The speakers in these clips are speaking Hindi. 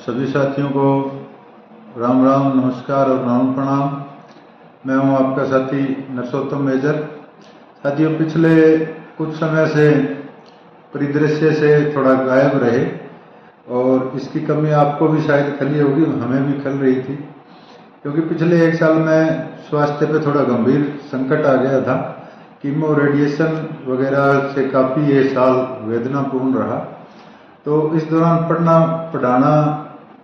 सभी साथियों को राम राम, नमस्कार और प्रणाम। मैं हूं आपका साथी नरसोत्तम मेजर। साथियों, पिछले कुछ समय से परिदृश्य से थोड़ा गायब रहे और इसकी कमी आपको भी शायद खली होगी, हमें भी खल रही थी, क्योंकि पिछले एक साल में स्वास्थ्य पे थोड़ा गंभीर संकट आ गया था। कीमो रेडिएशन वगैरह से काफ़ी ये साल वेदनापूर्ण रहा। तो इस दौरान पढ़ाना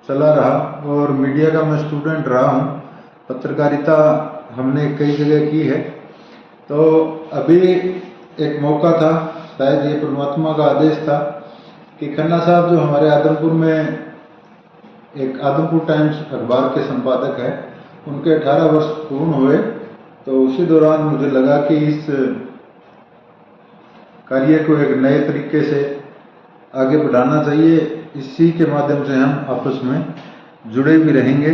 चला रहा और मीडिया का मैं स्टूडेंट रहा हूँ। पत्रकारिता हमने कई जगह की है। तो अभी एक मौका था, शायद ये परमात्मा का आदेश था कि खन्ना साहब जो हमारे आदमपुर में एक आदमपुर टाइम्स अखबार के संपादक है, उनके 18 वर्ष पूर्ण हुए। तो उसी दौरान मुझे लगा कि इस कार्य को एक नए तरीके से आगे बढ़ाना चाहिए। इसी के माध्यम से हम आपस में जुड़े भी रहेंगे।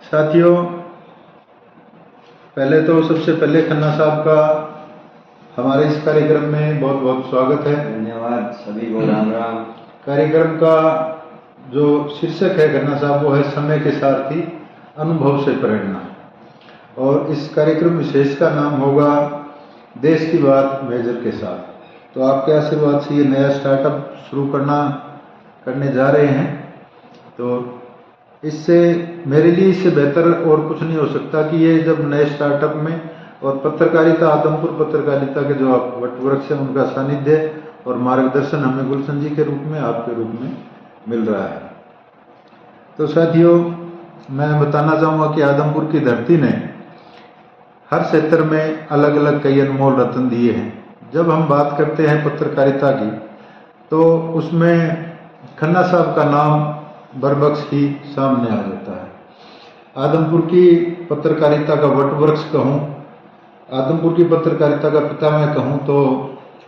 साथियों, पहले तो सबसे पहले खन्ना साहब का हमारे इस कार्यक्रम में बहुत बहुत स्वागत है। धन्यवाद, सभी को राम राम। कार्यक्रम का जो शीर्षक है खन्ना साहब, वो है समय के सारथी, अनुभव से प्रेरणा। और इस कार्यक्रम विशेष का नाम होगा देश की बात मेजर के साथ। तो आपके आशीर्वाद से ये नया स्टार्टअप शुरू करने जा रहे हैं। तो इससे मेरे लिए इससे बेहतर और कुछ नहीं हो सकता कि ये जब नए स्टार्टअप में और पत्रकारिता, आदमपुर पत्रकारिता के जो वटवृक्ष है, उनका सानिध्य और मार्गदर्शन हमें गुलशन जी के रूप में, आपके रूप में मिल रहा है। तो साथियों, मैं बताना चाहूँगा कि आदमपुर की धरती ने हर क्षेत्र में अलग अलग कई अनमोल रत्न दिए हैं। जब हम बात करते हैं पत्रकारिता की, तो उसमें खन्ना साहब का नाम बरबख्श ही सामने आ जाता है। आदमपुर की पत्रकारिता का वटवृक्ष कहूँ, आदमपुर की पत्रकारिता का पिता मैं कहूँ तो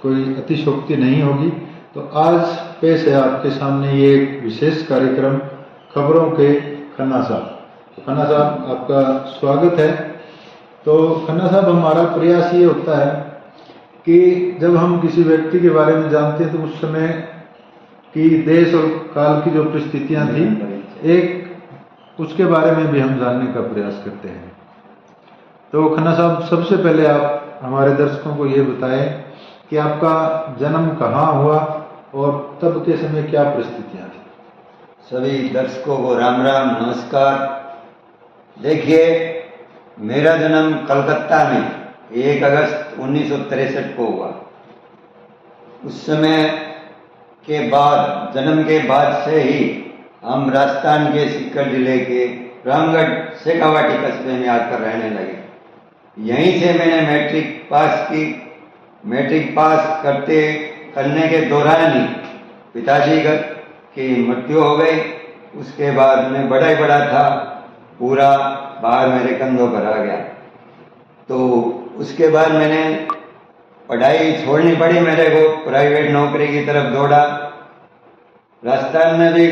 कोई अतिशयोक्ति नहीं होगी। तो आज पेश है आपके सामने ये एक विशेष कार्यक्रम, खबरों के खन्ना साहब। तो खन्ना साहब, आपका स्वागत है। तो खन्ना साहब, हमारा प्रयास ये होता है कि जब हम किसी व्यक्ति के बारे में जानते हैं तो उस समय की देश और काल की जो परिस्थितियां थी, एक उसके बारे में भी हम जानने का प्रयास करते हैं। तो खन्ना साहब, सबसे पहले आप हमारे दर्शकों को ये बताएं कि आपका जन्म कहाँ हुआ और तब के समय क्या परिस्थितियां थी। सभी दर्शकों को राम राम, नमस्कार। देखिए, मेरा जन्म कलकत्ता में 1 अगस्त 1963 को हुआ। उस समय के बाद, जन्म के बाद से ही हम राजस्थान के सीकर जिले के रामगढ़ शेखावाटी कस्बे में आकर रहने लगे। यहीं से मैंने मैट्रिक पास की। मैट्रिक पास करने के दौरान ही पिताजी की मृत्यु हो गई। उसके बाद मैं बड़ा ही बड़ा था, पूरा बाहर मेरे कंधों पर आ गया। तो उसके बाद मैंने पढ़ाई छोड़नी पड़ी मेरे को, प्राइवेट नौकरी की तरफ दौड़ा। राजस्थान में भी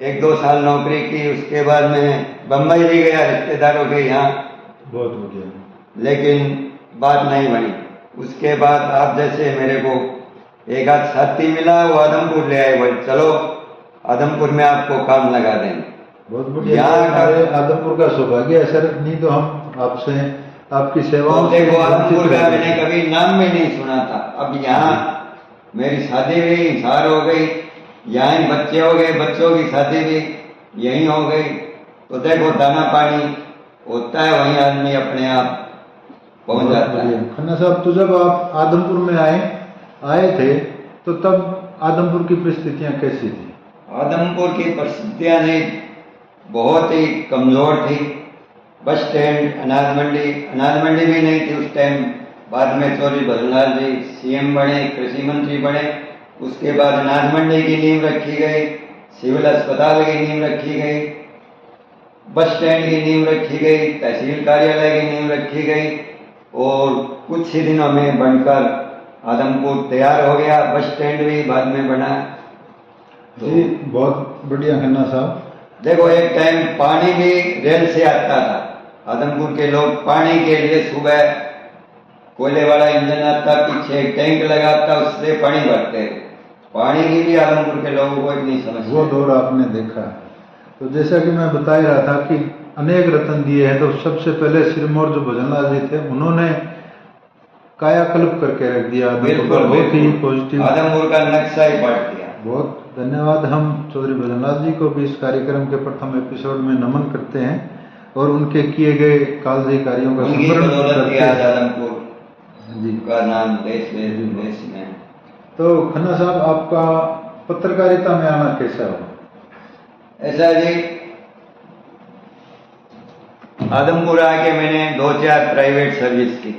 1-2 साल नौकरी की। उसके बाद मैं बम्बई भी गया रिश्तेदारों के यहाँ। बहुत बढ़िया। लेकिन बात नहीं बनी। उसके बाद आप जैसे मेरे को एक आध साथी मिला, वो आदमपुर ले आए, बोले चलो आदमपुर में आपको काम लगा देंगे। बहुत बढ़िया। हमारे आदमपुर का सौभाग्य है सर, नहीं तो हम आपसे, आपकी सेवाओं से। देखो, आदमपुर का मैंने कभी नाम भी नहीं सुना था। अब यहाँ मेरी शादी भी सार हो गई, यहाँ ही बच्चे हो गए, बच्चों की शादी भी यहीं हो गई। तो देखो, दाना पानी होता है, वहीं आदमी अपने आप पहुंच जाता है। खन्ना साहब, तो जब आप आदमपुर में आए थे, तो तब आदमपुर की परिस्थितियां कैसी थी? आदमपुर की परिस्थितियां बहुत ही कमजोर थी। बस स्टैंड, अनाज मंडी भी नहीं थी उस टाइम। बाद में चौधरी भजनलाल जी सीएम बने, कृषि मंत्री बने। उसके बाद अनाज मंडी की नींव रखी गई, सिविल अस्पताल की नींव रखी गई, बस स्टैंड की नींव रखी गई, तहसील कार्यालय की नींव रखी गई। और कुछ ही दिनों में बनकर आदमपुर तैयार हो गया। बस स्टैंड भी बाद में बना। जी, बहुत बढ़िया खन्ना साहब। देखो, एक टाइम पानी भी रेल से आता था। आदमपुर के लोग पानी के लिए सुबह कोयले वाला इंजन आता, पीछे एक टैंक लगाता, उससे पानी भरते। पानी की भी आदमपुर के लोगों को इतनी समस्या वो है। दौर आपने देखा है। तो जैसा कि मैं बता ही रहा था कि अनेक रत्न दिए हैं, तो सबसे पहले सिरमौर जो भजनलाल जी थे उन्होंने कायाकल्प करके रख दिया आदमपुर का, बिल्कुल बहुत ही बिल्कुल पॉजिटिव। आदमपुर का नक्शा ही पलट दिया। बहुत धन्यवाद। हम चौधरी भजनलाल जी को भी इस कार्यक्रम के प्रथम एपिसोड में नमन करते हैं और उनके किए गए कालजयी कार्यों का उनकी स्मरण बदौलत करते ही आज हैं। आदमपुर जी। का नाम देश विदेश में। तो खन्ना साहब, आपका पत्रकारिता में आना कैसा हुआ? ऐसा जी, आदमपुर आके मैंने 2-4 प्राइवेट सर्विस की।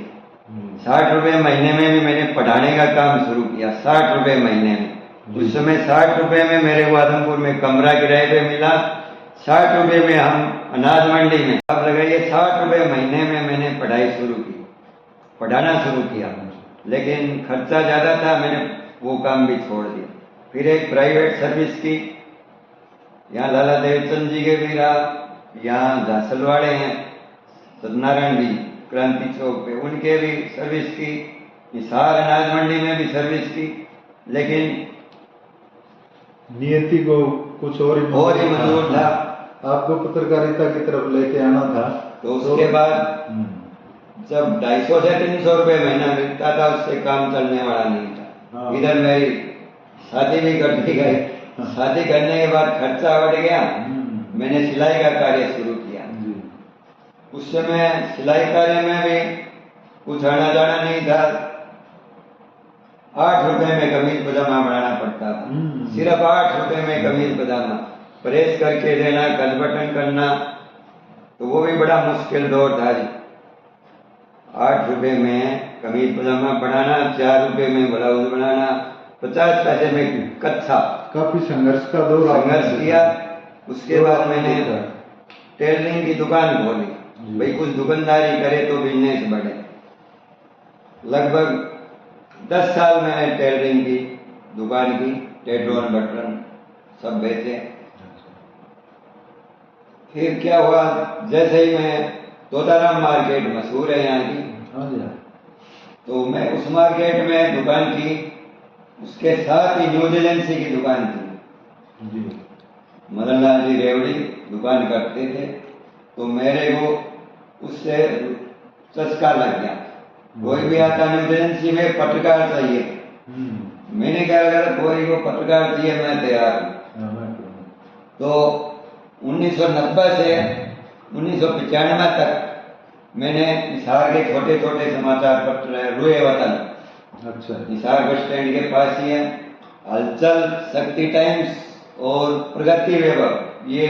60 रुपए महीने में भी मैंने पढ़ाने का काम शुरू किया। 60 रुपए महीने में, उस समय 60 रुपए में मेरे को आदमपुर में कमरा किराए पे मिला। 60 रुपए में हम अनाज मंडी में, अब लगाइए 60 रुपए महीने में मैंने पढ़ाई शुरू की, पढ़ाना शुरू किया। लेकिन खर्चा ज्यादा था, मैंने वो काम भी छोड़ दिया। फिर एक प्राइवेट सर्विस की, यहाँ लाला देवचंद जी के भी रहा, यहाँ झांसलवाड़े हैं सत्यनारायण जी क्रांति चौक पे, उनके भी सर्विस की, हिसार अनाज मंडी में भी सर्विस की। लेकिन नियति को कुछ और ही मंजूर था। आपको पत्रकारिता की तरफ लेके आना था। तो उसके बाद जब 250 से 300 रुपए महीना मिलता था, उससे काम चलने वाला नहीं था। हाँ। इधर मेरी शादी भी कटती गई। शादी करने के बाद खर्चा बढ़ गया। मैंने सिलाई का कार्य शुरू किया। उस समय सिलाई कार्य में भी कुछ आना जाना नहीं था। 8 रुपए में कमीज पजामा बनाना पड़ता था, सिर्फ 8 रुपए में कमीज पजामा, प्रेस करके देना, कट बटन करना, तो वो भी बड़ा मुश्किल दौर था जी। 8 रुपए में कमीज पजामा बनाना, 4 रुपए में ब्लाउज बनाना, 50 पैसे में कच्छा। काफी संघर्ष का दौर संघर्ष किया। उसके बाद मैंने टेलरिंग की दुकान खोली, भाई कुछ दुकानदारी करे तो बिजनेस बढ़े। लगभग 10 साल मैंने टेलरिंग की दुकान की, टेटरन बटन सब बेचे। फिर क्या हुआ, जैसे ही मैं तोताराम मार्केट मशहूर है यहाँ की, तो मैं उस मार्केट में दुकान की, उसके साथ ही न्यूज एजेंसी की दुकान थी। मदन लाल जी रेवड़ी दुकान करते थे, तो मेरे को उससे चस्का लग गया। कोई भी आता न्यूज एजेंसी में पत्रकार चाहिए, मैंने क्या कहा, कोई को पत्रकार चाहिए, मैं तैयार हूँ। तो 1990 से 1995 तक मैंने हिसार के छोटे छोटे समाचार पत्र, रुए वतन, अच्छा, हिसार बस स्टैंड के पास ही है, हलचल, शक्ति टाइम्स और प्रगति वेबर, ये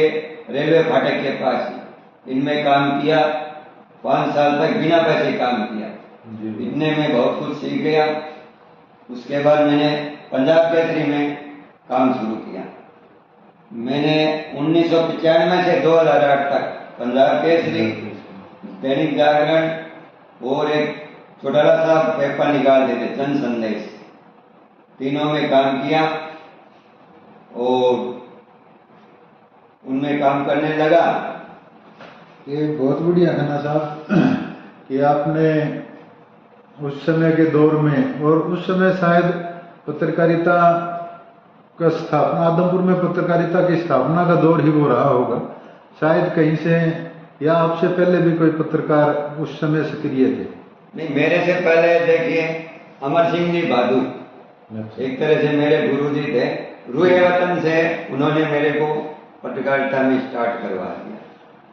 रेलवे फाटक के पास ही, इनमें काम किया। 5 साल तक बिना पैसे काम किया। इतने में बहुत कुछ सीख गया। उसके बाद मैंने पंजाब केसरी में काम शुरू किया। मैंने 1995 से 2008 तक पंजाब केसरी, दैनिक जागरण और एक छोटा सा पेपर निकालते थे जन संदेश, तीनों में काम किया और उनमें काम करने लगा। ये बहुत बढ़िया खन्ना साहब कि आपने उस समय के दौर में, और उस समय शायद पत्रकारिता का स्थापना, आदमपुर में पत्रकारिता की स्थापना का दौर ही वो रहा होगा शायद कहीं से, या आपसे पहले भी कोई पत्रकार उस समय सक्रिय थे? नहीं, मेरे से पहले देखिए अमर सिंह जी भादु, एक तरह से मेरे गुरुजी थे। रुए वतन से उन्होंने मेरे को पत्रकारिता में स्टार्ट करवा दिया।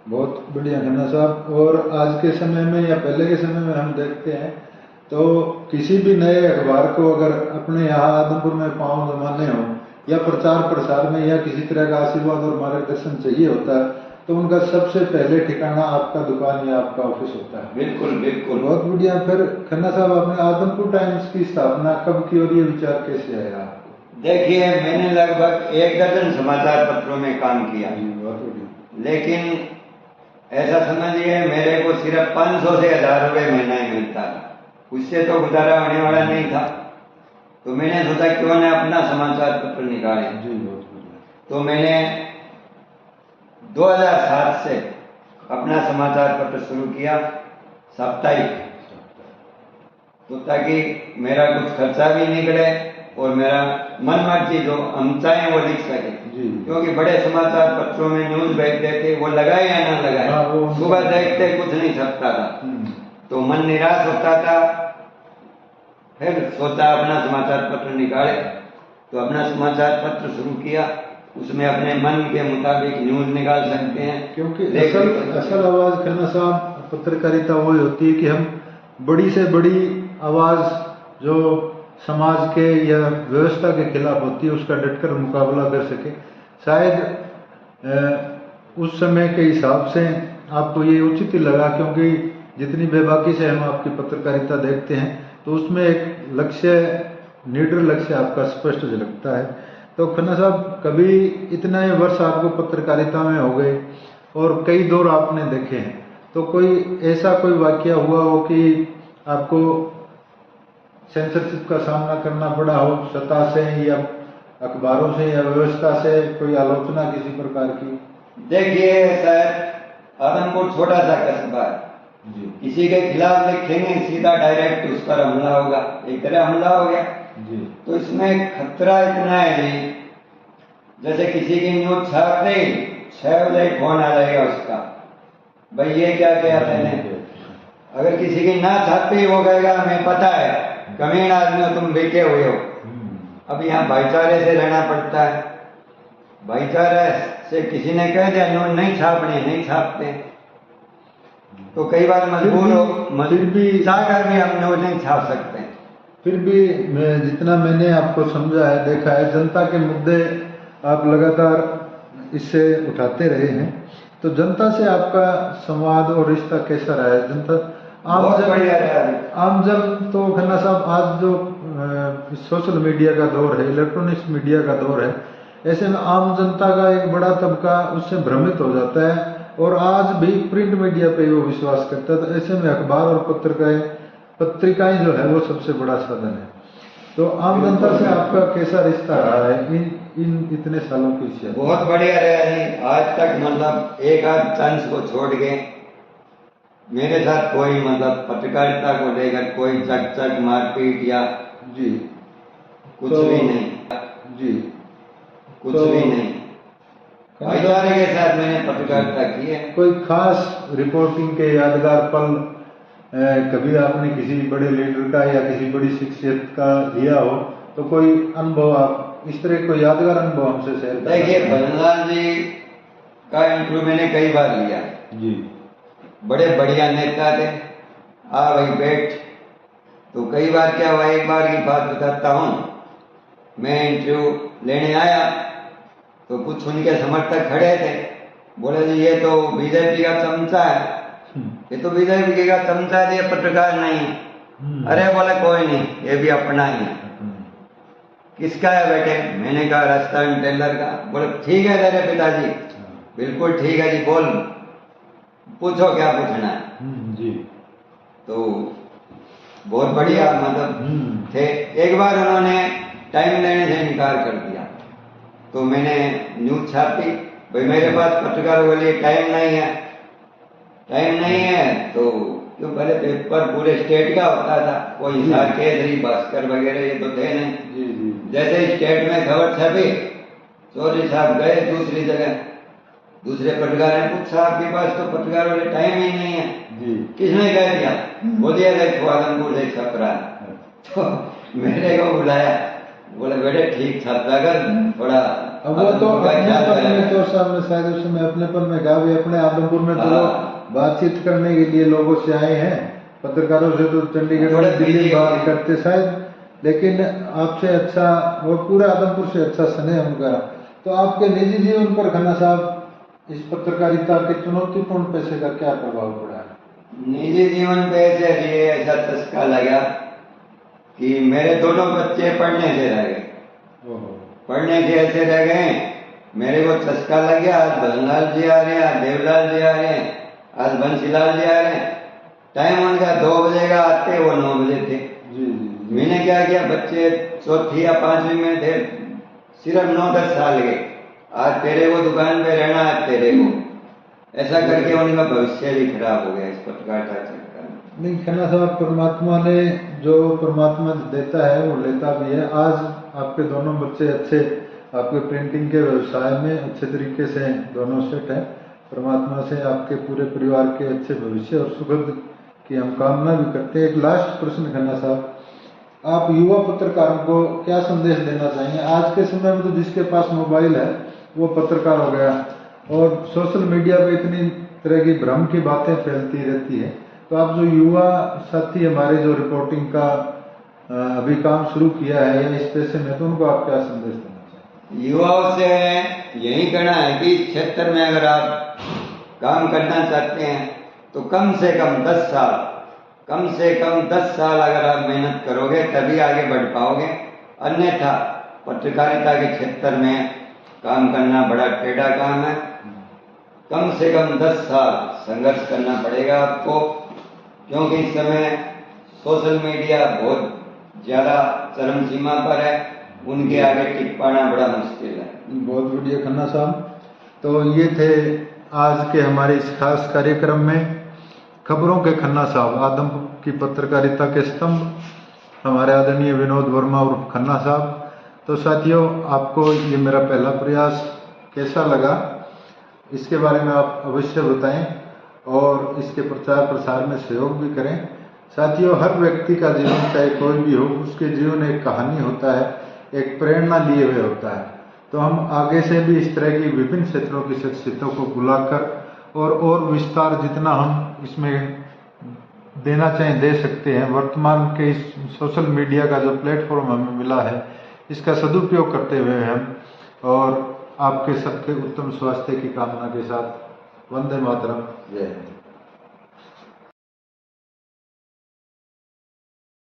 बहुत बढ़िया खन्ना साहब। और आज के समय में या पहले के समय में हम देखते हैं तो किसी भी नए अखबार को अगर अपने यहाँ आदमपुर में पांव जमाने हो या प्रचार प्रसार में या किसी तरह का आशीर्वाद और मार्गदर्शन चाहिए होता है, तो उनका सबसे पहले ठिकाना आपका दुकान या आपका ऑफिस होता है। बिल्कुल बिल्कुल। बहुत बढ़िया। फिर खन्ना साहब, आपने आदमपुर टाइम्स की स्थापना कब की और ये विचार कैसे आया आपको? देखिए, मैंने लगभग 1 दर्जन समाचार पत्रों में काम किया, लेकिन ऐसा समझिए मेरे को सिर्फ 500 से 1000 रुपए महीना ही मिलता था, उससे तो गुजारा होने वाला नहीं था। तो मैंने सोचा क्यों न अपना समाचार पत्र निकाले। तो मैंने 2007 से अपना समाचार पत्र शुरू किया, साप्ताहिक, तो ताकि मेरा कुछ खर्चा भी निकले और मेरा मन मर्जी जो हम चाहें वो लिख सके। जी। क्योंकि बड़े समाचार पत्रों में न्यूज भेज देते, वो लगाए या ना लगाए, हाँ, वो सुबह देखते कुछ नहीं छपता था, तो मन निराश होता था। फिर सोचा अपना समाचार पत्र निकाले, तो अपना समाचार पत्र शुरू किया। उसमें अपने मन के मुताबिक न्यूज निकाल सकते हैं। क्योंकि असल आवाज खन्ना साहब पत्रकारिता वही होती है कि हम बड़ी से बड़ी आवाज जो समाज के या व्यवस्था के खिलाफ होती है उसका डटकर मुकाबला कर सके। शायद उस समय के हिसाब से आपको ये उचित ही लगा, क्योंकि जितनी बेबाकी से हम आपकी पत्रकारिता देखते हैं तो उसमें एक लक्ष्य, निडर लक्ष्य आपका स्पष्ट झलकता है। तो खन्ना साहब, कभी इतने वर्ष आपको पत्रकारिता में हो गए और कई दौर आपने देखे हैं, तो कोई ऐसा कोई वाकया हुआ हो कि आपको सेंसरशिप का सामना करना पड़ा हो, सत्ता से या अखबारों से या व्यवस्था से कोई आलोचना किसी प्रकार की? देखिए सर, आदमपुर छोटा सा कस्बा है, किसी के खिलाफ लिखेंगे सीधा डायरेक्ट उस पर हमला होगा, एक तरह हमला हो गया जी। तो इसमें खतरा इतना है जी, जैसे किसी की न्यूज छाप दे 6 बजे फोन आ जाएगा उसका, भाई ये क्या किया मैंने। अगर किसी की ना छापी वो कहेगा हमें पता है, कमीन आदमी हो तुम, बेचे हुए हो। अब यहाँ भाईचारे से रहना पड़ता है, भाईचारे से किसी ने कह दिया न्यूज नहीं छापनी, नहीं छापते, तो कई बार मजबूर हो, फिर भी चाहकर भी हम न्यूज नहीं छाप सकते। फिर भी जितना मैंने आपको समझा है, देखा है, जनता के मुद्दे आप लगातार इससे उठाते रहे हैं, तो जनता से आपका संवाद और रिश्ता कैसा रहा है? जनता आम जन तो खन्ना साहब, आज जो सोशल मीडिया का दौर है, इलेक्ट्रॉनिक्स मीडिया का दौर है, ऐसे में आम जनता का एक बड़ा तबका उससे भ्रमित हो जाता है और आज भी प्रिंट मीडिया पे वो विश्वास करता है। तो ऐसे में अखबार और पत्रिकाएं जो है वो सबसे बड़ा साधन है। तो आम जनता से आपका कैसा रिश्ता रहा है इन इतने सालों की से? बहुत बढ़िया रहा है आज तक, मतलब एक आध चांस को छोड़ के मेरे साथ कोई मतलब पत्रकारिता को लेकर कोई चक मारपीट या जी कुछ भी नहीं जी, कुछ भी नहीं, भाईचारे के साथ मैंने पत्रकारिता की है। कोई खास रिपोर्टिंग के यादगार पल कभी आपने किसी बड़े लीडर का या किसी बड़ी शख्सियत का लिया हो, तो कोई अनुभव आप इस तरह कोई यादगार अनुभव हमसे शेयर करें? देखिए, भजनलाल जी का इंटरव्यू मैंने कई बार लिया जी, बड़े बढ़िया नेता थे, आ भाई बैठ। तो कई बार क्या हुआ, एक बार की बात बताता हूँ, मैं इंटरव्यू लेने आया तो कुछ उनके समर्थक खड़े थे, बोले जी ये तो बीजेपी का चमचा है, ये तो बीजेपी का चमचा है, ये पत्रकार नहीं है। अरे बोले कोई नहीं, ये भी अपना ही है। किसका है बेटे? मैंने कहा राजस्थान टेलर का। बोले ठीक है तेरे पिताजी, बिल्कुल ठीक है जी, बोल पूछो क्या पूछना है। जी। तो बहुत बढ़िया मतलब थे। एक बार उन्होंने टाइम लेने से इनकार कर दिया, तो मैंने न्यूज छापी, भाई मेरे पास पत्रकारों के लिए टाइम नहीं है, टाइम नहीं है। तो क्यों, पहले पेपर पूरे स्टेट का होता था, कोई हिसार केसरी भास्कर वगैरह ये तो थे नहीं। जैसे स्टेट में खबर छपी, चौधरी साहब गए दूसरी जगह, दूसरे पत्रकार ने पूछा आपके पास तो पत्रकारों के लिए टाइम ही नहीं है जी। किसने कह दिया? बोलिए देखो आदमपुर से छप रहा है। तो मेरे को बुलाया, बोले बेटे ठीक छापा कर थोड़ा। अब वो तो अपने तो सामने शायद उस समय अपनेपन में कहा भी अपने आदमपुर में तो बातचीत करने के लिए लोगों से आए हैं, पत्रकारों से तो चंडीगढ़ में दिल्ली बात करते शायद, लेकिन आपसे अच्छा वो पूरा आदमपुर से अच्छा स्नेह उनका। तो आपके निजी जीवन पर खन्ना साहब इस पत्रकारिता के चुनौतीपूर्ण पेशे का क्या प्रभाव पड़ा है? निजी जीवन पे ऐसा चस्का लगा कि मेरे दोनों बच्चे पढ़ने से रह गए, पढ़ने से ऐसे रह गए, मेरे को चस्का लग गया। आज भजनलाल जी आ रहे हैं, आज देवलाल जी आ रहे हैं, आज बंसीलाल जी आ रहे हैं, टाइम उनका 2 बजे का, आते वो 9 बजे थे। मैंने क्या किया, बच्चे चौथी या 5वीं में थे, सिर्फ 9-10 साल के, आज तेरे को दुकान पे रहना, आज तेरे को, ऐसा करके उनका भविष्य भी खराब हो गया इस पत्रकारिता चक्कर में। नहीं खन्ना साहब, परमात्मा ने जो परमात्मा देता है वो लेता भी है। आज आपके दोनों बच्चे अच्छे, आपके प्रिंटिंग के व्यवसाय में अच्छे तरीके से दोनों सेट हैं। परमात्मा से आपके पूरे परिवार के अच्छे भविष्य और सुखद की हम कामना भी करते हैं। एक लास्ट प्रश्न खन्ना साहब, आप युवा पत्रकारों को क्या संदेश देना चाहेंगे? आज के समय में तो जिसके पास मोबाइल है वो पत्रकार हो गया, और सोशल मीडिया पे इतनी तरह की भ्रम की बातें फैलती रहती है। तो आप जो युवा साथी हमारे जो रिपोर्टिंग का अभी काम शुरू किया है या इस पेशे में, तो उनको आप क्या संदेश देना चाहेंगे? युवाओं से यही कहना है कि क्षेत्र में अगर आप काम करना चाहते हैं तो कम से कम 10 साल अगर आप मेहनत करोगे तभी आगे बढ़ पाओगे। अन्यथा पत्रकारिता के क्षेत्र में काम करना बड़ा टेढ़ा काम है। कम से कम 10 साल संघर्ष करना पड़ेगा आपको, क्योंकि इस समय सोशल मीडिया बहुत ज़्यादा चरम सीमा पर है, उनके आगे टिक पाना बड़ा मुश्किल है। बहुत बढ़िया खन्ना साहब। तो ये थे आज के हमारे इस खास कार्यक्रम में खबरों के खन्ना साहब, आदमपुर की पत्रकारिता के स्तंभ, हमारे आदरणीय विनोद वर्मा उर्फ खन्ना साहब। तो साथियों, आपको ये मेरा पहला प्रयास कैसा लगा इसके बारे में आप अवश्य बताएं और इसके प्रचार प्रसार में सहयोग भी करें। साथियों, हर व्यक्ति का जीवन चाहे कोई भी हो, उसके जीवन एक कहानी होता है, एक प्रेरणा लिए हुए होता है। तो हम आगे से भी इस तरह की विभिन्न क्षेत्रों की शख्सियतों को बुलाकर और विस्तार जितना हम इसमें देना चाहें दे सकते हैं। वर्तमान के इस सोशल मीडिया का जो प्लेटफॉर्म हमें मिला है, इसका सदुपयोग करते हुए हम और आपके सबके उत्तम स्वास्थ्य की कामना के साथ वंदे मातरम, जय हिंद।